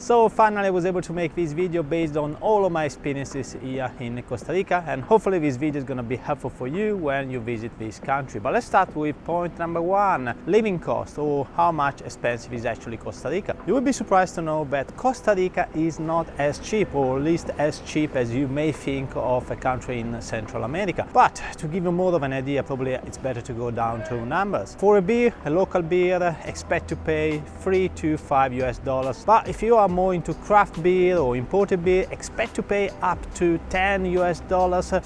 So finally I was able to make this video based on all of my experiences here in Costa Rica, and hopefully this video is going to be helpful for you when you visit this country. But let's start with point number one, living cost, or how much expensive is actually Costa Rica. You will be surprised to know that Costa Rica is not as cheap, or at least as cheap as you may think of a country in Central America. But to give you more of an idea, probably it's better to go down to numbers. For a beer, a local beer, expect to pay $3 to $5 US. But if you are more into craft beer or imported beer, expect to pay up to $10 US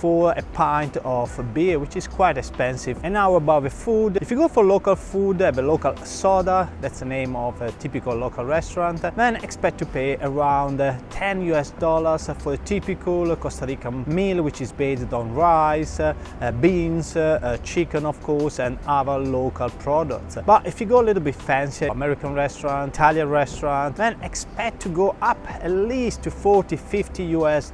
for a pint of beer, which is quite expensive. And now about the food. If you go for local food, a local soda, that's the name of a typical local restaurant, then expect to pay around $10 US for a typical Costa Rican meal, which is based on rice, beans, chicken of course, and other local products. But if you go a little bit fancier, American restaurant, Italian restaurant, then expect to go up at least to $40-50 US.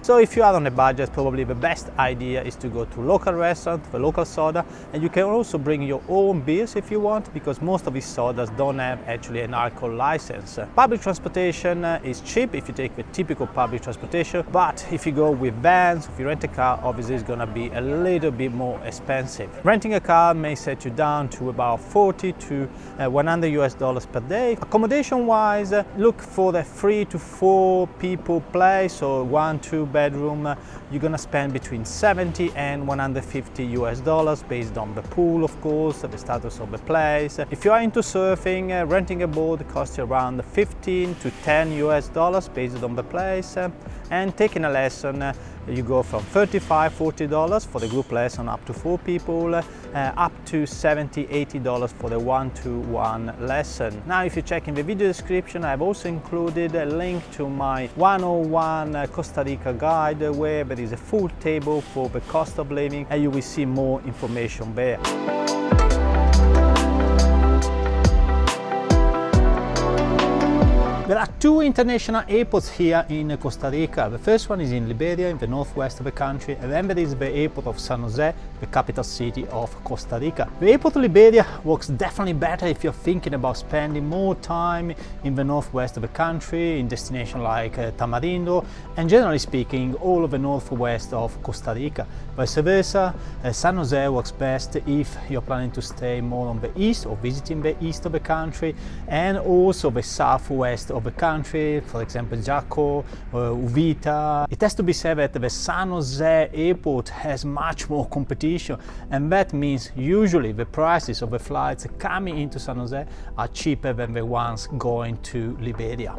So if you are on a budget, probably the best idea is to go to local restaurant for local soda, and you can also bring your own beers if you want, because most of these sodas don't have actually an alcohol license. Public transportation is cheap if you take the typical public transportation, but if you go with vans, if you rent a car, obviously it's gonna be a little bit more expensive. Renting a car may set you down to about $40 to $100 US per day. Accommodation wise, look for the 3 to 4 people place, or 1-2 bedroom. You're gonna spend between $70 and $150 US based on the pool, of course, the status of the place. If you are into surfing, renting a board costs you around $15 to $10 US based on the place, and taking a lesson you go from $35-40 for the group lesson up to 4 people, up to $70-80 for the 1-to-1 lesson. Now if you check in the video description, I've also included a link to my 101 Costa Rica guide, where there is a full table for the cost of living, and you will see more information there. There are 2 international airports here in Costa Rica. The first one is in Liberia, in the northwest of the country, and then there is the airport of San Jose, the capital city of Costa Rica. The airport of Liberia works definitely better if you're thinking about spending more time in the northwest of the country, in destinations like Tamarindo, and generally speaking, all of the northwest of Costa Rica. Vice versa, San Jose works best if you're planning to stay more on the east or visiting the east of the country, and also the southwest of the country, for example JACO, UVITA. It has to be said that the San Jose airport has much more competition, and that means usually the prices of the flights coming into San Jose are cheaper than the ones going to Liberia.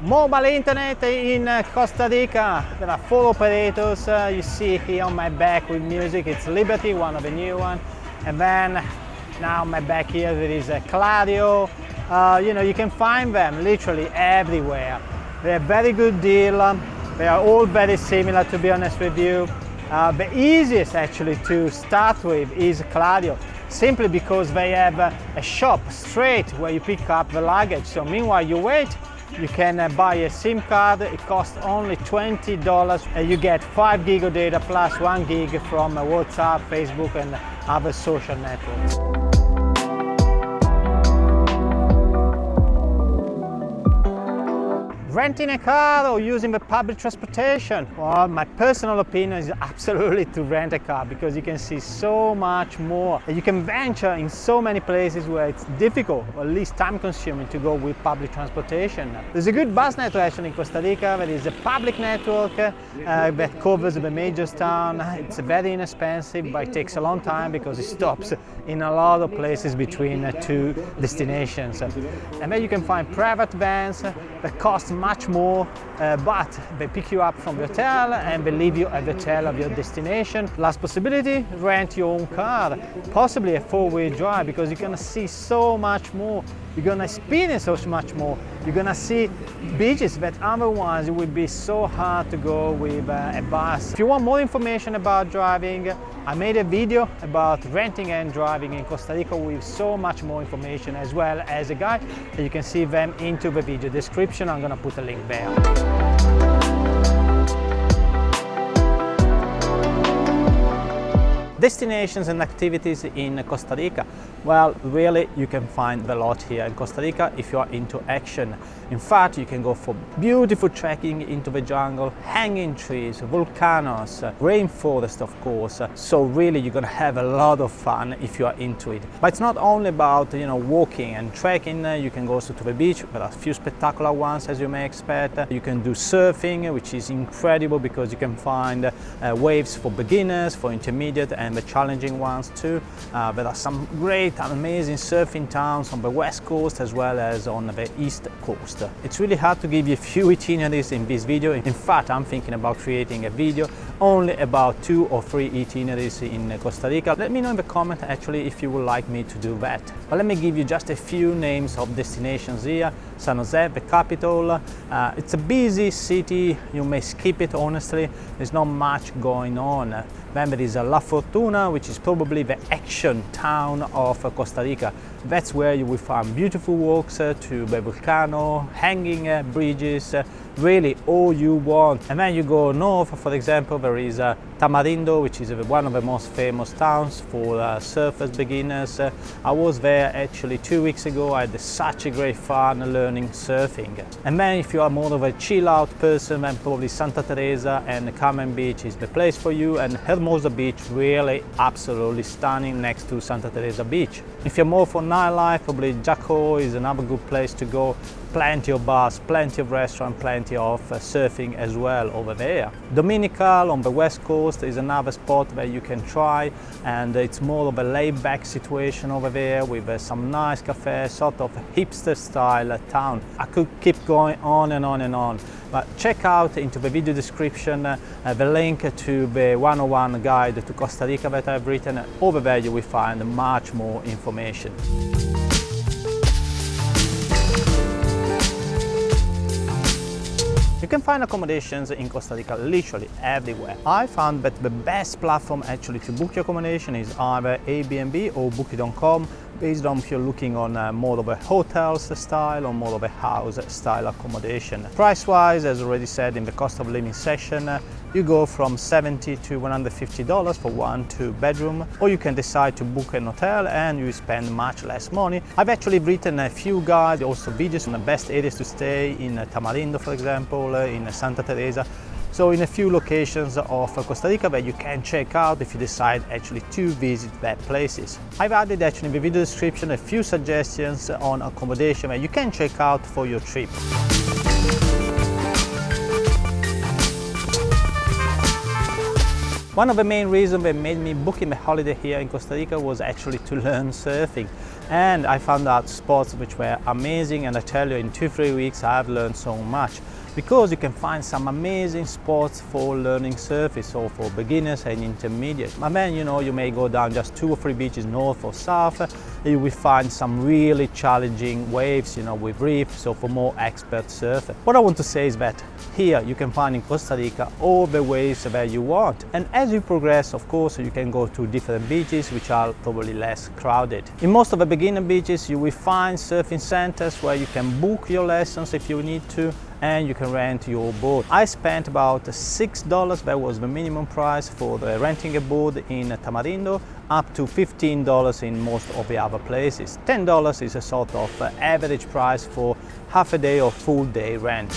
Mobile internet in Costa Rica. There are 4 operators. You see here on my back with music, it's Liberty, one of the new ones. And then now on my back here there is a Clario. You know, you can find them literally everywhere. They're a very good deal. They are all very similar, to be honest with you. The easiest actually to start with is Clario, simply because they have a shop straight where you pick up the luggage. So meanwhile you wait, you can buy a SIM card. It costs only $20, and you get 5 gig of data plus 1 gig from WhatsApp, Facebook, and other social networks. Renting a car or using the public transportation? Well, my personal opinion is absolutely to rent a car, because you can see so much more. You can venture in so many places where it's difficult, or at least time consuming, to go with public transportation. There's a good bus network actually in Costa Rica. There is a public network that covers the major town. It's very inexpensive, but it takes a long time because it stops in a lot of places between 2 destinations. And then you can find private vans that cost much more, but they pick you up from the hotel and they leave you at the hotel of your destination. Last possibility, rent your own car, possibly a 4-wheel drive, because you're gonna see so much more. You're gonna experience so much more. You're gonna see beaches that otherwise it would be so hard to go with a bus. If you want more information about driving, I made a video about renting and driving in Costa Rica with so much more information, as well as a guide, and you can see them into the video description. I'm gonna put a link there. Destinations and activities in Costa Rica. Well, really, you can find a lot here in Costa Rica if you are into action. In fact, you can go for beautiful trekking into the jungle, hanging trees, volcanoes, rainforest, of course. So really, you're gonna have a lot of fun if you are into it. But it's not only about, walking and trekking. You can go also to the beach. There are a few spectacular ones, as you may expect. You can do surfing, which is incredible because you can find waves for beginners, for intermediate, and the challenging ones too. There are some great, amazing surfing towns on the west coast as well as on the east coast. It's really hard to give you a few itineraries in this video. In fact, I'm thinking about creating a video only about 2 or 3 itineraries in Costa Rica. Let me know in the comment actually if you would like me to do that. But let me give you just a few names of destinations here. San Jose, the capital. It's a busy city. You may skip it, honestly. There's not much going on. Then there is La Fortuna, which is probably the action town of Costa Rica. That's where you will find beautiful walks to the volcano, hanging bridges, really all you want. And then you go north, for example, there is Tamarindo, which is one of the most famous towns for surfers, beginners. I was there actually 2 weeks ago. I had such a great fun learning surfing. And then if you are more of a chill out person, then probably Santa Teresa and Carmen Beach is the place for you. And Hermosa Beach, really absolutely stunning next to Santa Teresa Beach. If you're more for nightlife, probably JACO is another good place to go. Plenty of bars, plenty of restaurants, plenty of surfing as well over there. Dominical on the west coast is another spot where you can try, and it's more of a laid-back situation over there with some nice cafes, sort of hipster style town. I could keep going on and on and on, but check out into the video description the link to the 101 guide to Costa Rica that I've written. Over there you will find much more information. You can find accommodations in Costa Rica literally everywhere. I found that the best platform actually to book your accommodation is either Airbnb or Booking.com, based on if you're looking on more of a hotels style or more of a house style accommodation. Price-wise, as already said in the cost of living section, you go from $70 to $150 for 1-2 bedroom, or you can decide to book an hotel and you spend much less money. I've actually written a few guides, also videos on the best areas to stay in Tamarindo, for example, in Santa Teresa. So in a few locations of Costa Rica that you can check out if you decide actually to visit that places. I've added actually in the video description a few suggestions on accommodation that you can check out for your trip. One of the main reasons that made me booking a holiday here in Costa Rica was actually to learn surfing. And I found out spots which were amazing, and I tell you, in 2-3 weeks I've learned so much. Because you can find some amazing spots for learning surfing, so for beginners and intermediate. And then, you may go down just 2 or 3 beaches north or south, and you will find some really challenging waves, with reefs, so for more expert surfers. What I want to say is that here you can find in Costa Rica all the waves that you want. And as you progress, of course, you can go to different beaches which are probably less crowded. In most of the beginner beaches, you will find surfing centers where you can book your lessons if you need to, and you can rent your board. I spent about $6, that was the minimum price for the renting a board in Tamarindo, up to $15 in most of the other places. $10 is a sort of average price for half a day or full day rent.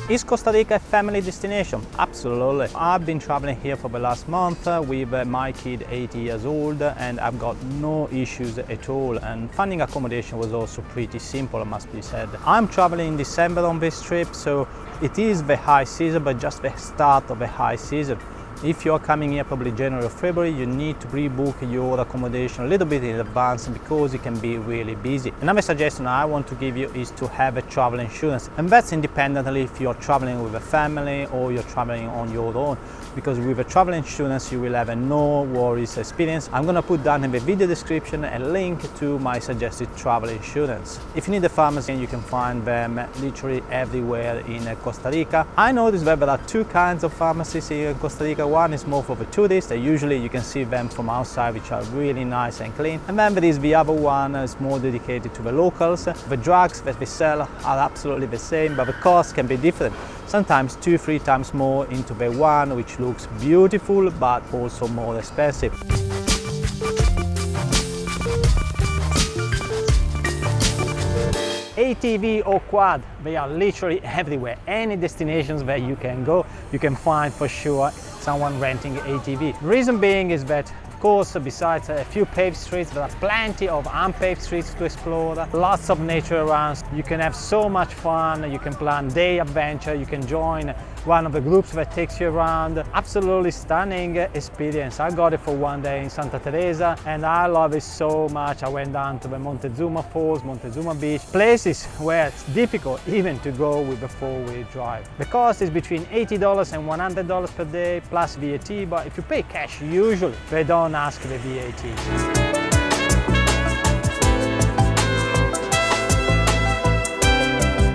Is Costa Rica a family destination? Absolutely. I've been traveling here for the last month with my kid 8 years old, and I've got no issues at all. And finding accommodation was also pretty simple, it must be said. I'm traveling in December on this trip, so it is the high season, but just the start of the high season. If you're coming here probably January or February, you need to pre-book your accommodation a little bit in advance because it can be really busy. Another suggestion I want to give you is to have a travel insurance, and that's independently if you're traveling with a family or you're traveling on your own, because with a travel insurance you will have a no worries experience. I'm gonna put down in the video description a link to my suggested travel insurance. If you need a pharmacy, you can find them literally everywhere in Costa Rica. I noticed that there are 2 kinds of pharmacies here in Costa Rica. one is more for the tourists. Usually you can see them from outside, which are really nice and clean. And then there is the other one is more dedicated to the locals. The drugs that they sell are absolutely the same, but the cost can be different. Sometimes 2-3 times more into the one which looks beautiful but also more expensive. ATV or quad, they are literally everywhere. Any destinations where you can go, you can find for sure someone renting ATV. The reason being is that, of course, besides a few paved streets, there are plenty of unpaved streets to explore, lots of nature around. You can have so much fun, you can plan day adventure, you can join one of the groups that takes you around. Absolutely stunning experience. I got it for one day in Santa Teresa and I love it so much. I went down to the Montezuma Falls, Montezuma Beach, places where it's difficult even to go with a four-wheel drive. The cost is between $80 and $100 per day plus VAT, but if you pay cash, usually they don't ask the VAT.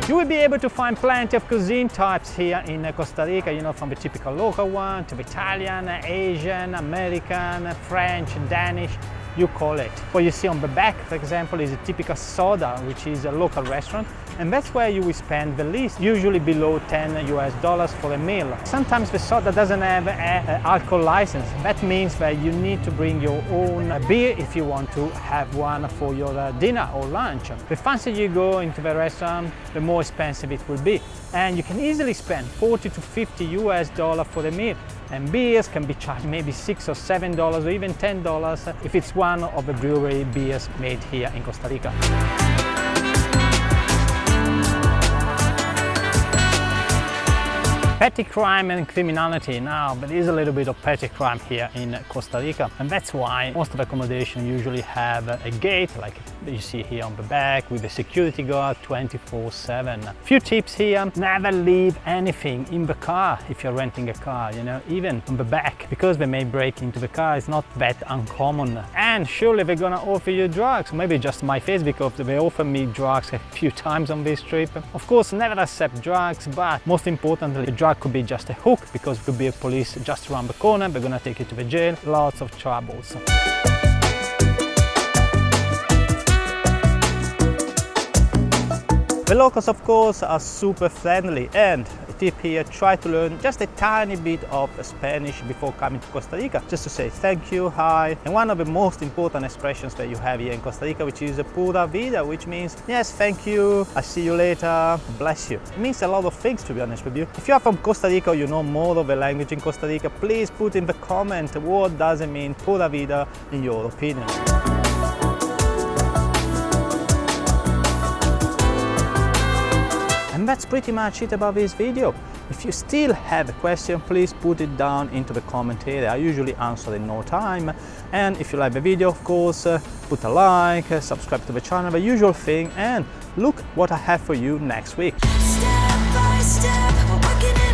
You will be able to find plenty of cuisine types here in Costa Rica, you know, from the typical local one to the Italian, Asian, American, French, Danish, you call it. What you see on the back, for example, is a typical soda, which is a local restaurant, and that's where you will spend the least, usually below $10 for a meal. Sometimes the soda doesn't have an alcohol license. That means that you need to bring your own beer if you want to have one for your dinner or lunch. The fancier you go into the restaurant, the more expensive it will be. And you can easily spend $40 to $50 for a meal. And beers can be charged maybe $6 or $7 or even $10 if it's one of the brewery beers made here in Costa Rica. Petty crime and criminality. Now, there is a little bit of petty crime here in Costa Rica, and that's why most of the accommodation usually have a gate like you see here on the back with a security guard 24/7. Few tips here: never leave anything in the car if you're renting a car, you know, even on the back, because they may break into the car. It's not that uncommon. And surely they're gonna offer you drugs. Maybe just my face, because they offered me drugs a few times on this trip. Of course, never accept drugs, but most importantly, the drug could be just a hook, because it could be a police just around the corner. They're gonna take you to the jail. Lots of troubles. The locals, of course, are super friendly, and a tip here, try to learn just a tiny bit of Spanish before coming to Costa Rica, just to say thank you, hi, and one of the most important expressions that you have here in Costa Rica, which is pura vida, which means yes, thank you, I see you later, bless you. It means a lot of things, to be honest with you. If you are from Costa Rica or you know more of the language in Costa Rica, please put in the comment what does it mean pura vida in your opinion. And that's pretty much it about this video. If you still have a question, please put it down into the comment area. I usually answer in no time. And if you like the video, of course, put a like, subscribe to the channel, the usual thing, and look what I have for you next week. Step by step, we're working it